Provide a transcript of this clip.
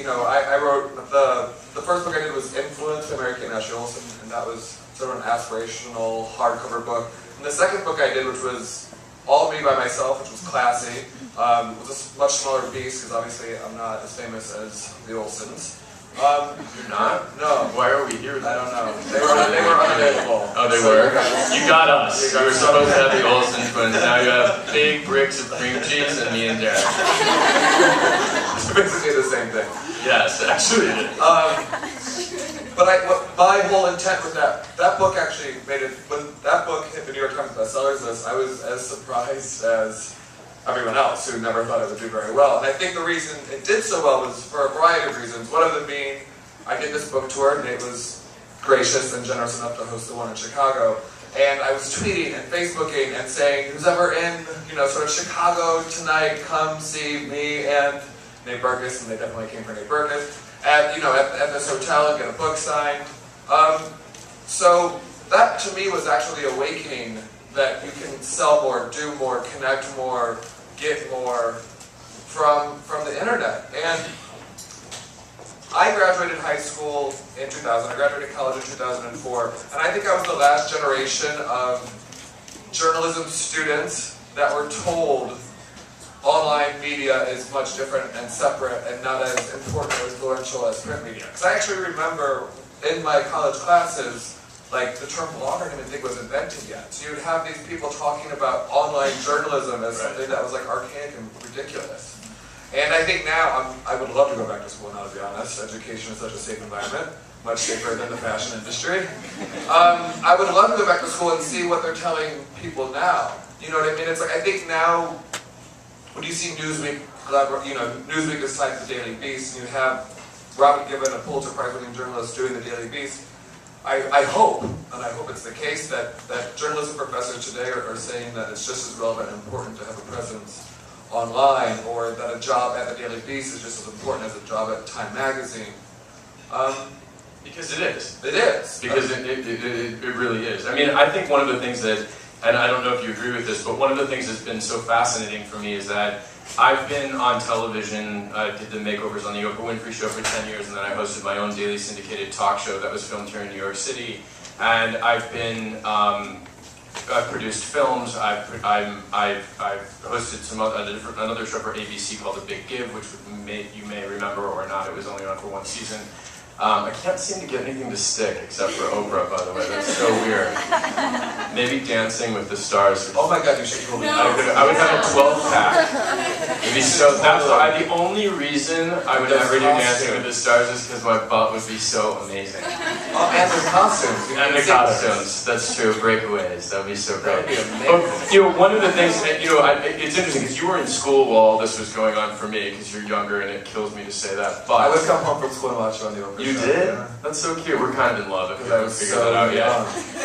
I wrote, the first book I did was Influence by Mary Kate and Ashley Olsen, and that was sort of an aspirational hardcover book. And the second book I did, which was all me by myself, which was classy, was a much smaller beast, because obviously I'm not as famous as the Olsens. You're not? No. Why are we here? I don't know. They were unavailable. Oh, they were? You got us. You were supposed to have the Olsen twins. Now you have big bricks of cream cheese and me and Dad. It's basically the same thing. Yes, actually it is. But my whole intent with that book actually made it, when that book hit the New York Times bestsellers list, I was as surprised as everyone else who never thought it would do very well. And I think the reason it did so well was for a variety of reasons. One of them being, I did this book tour, and Nate was gracious and generous enough to host the one in Chicago. And I was tweeting and Facebooking and saying, who's ever in, sort of Chicago tonight, come see me and Nate Berkus, and they definitely came for Nate Berkus, at this hotel and get a book signed. So that to me was actually awakening that you can sell more, do more, connect more, get more from the internet. And I graduated high school in 2000, I graduated college in 2004, and I think I was the last generation of journalism students that were told online media is much different and separate and not as important or influential as print media. Because I actually remember in my college classes, like, the term blogger I didn't even think was invented yet. So you'd have these people talking about online journalism as something that was like archaic and ridiculous. And I think now, I would love to go back to school now, to be honest. Education is such a safe environment, much safer than the fashion industry. I would love to go back to school and see what they're telling people now. You know what I mean? It's like, I think now, when you see Newsweek, Newsweek is tied to the Daily Beast, and you have Robin Gibbon, a Pulitzer Prize-winning journalist, doing the Daily Beast. I hope, and I hope it's the case, that journalism professors today are saying that it's just as relevant and important to have a presence online, or that a job at the Daily Beast is just as important as a job at Time Magazine. Because it is. It is. Because it really is. I mean, I think one of the things that, and I don't know if you agree with this, but one of the things that's been so fascinating for me is that I've been on television. I did the makeovers on the Oprah Winfrey Show for 10 years, and then I hosted my own daily syndicated talk show that was filmed here in New York City. And I've been, I've produced films. I've hosted another show for ABC called The Big Give, which you may remember or not. It was only on for one season. I can't seem to get anything to stick except for Oprah, by the way. That's so weird. Maybe Dancing with the Stars. Oh my God, you should totally. I would have a 12-pack. It'd be so. That's why the only reason I would ever do Dancing with the Stars is because my butt would be so amazing. Oh, and the costumes. And the costumes. That's true. Breakaways. That'd be so great. That'd be amazing. But, one of the things, it's interesting because you were in school while all this was going on for me because you're younger, and it kills me to say that. But I would come home from school and watch you on the Oprah Show. You did? Yeah. That's so cute. We're kind of in love if you I haven't was figured so that out young. yet.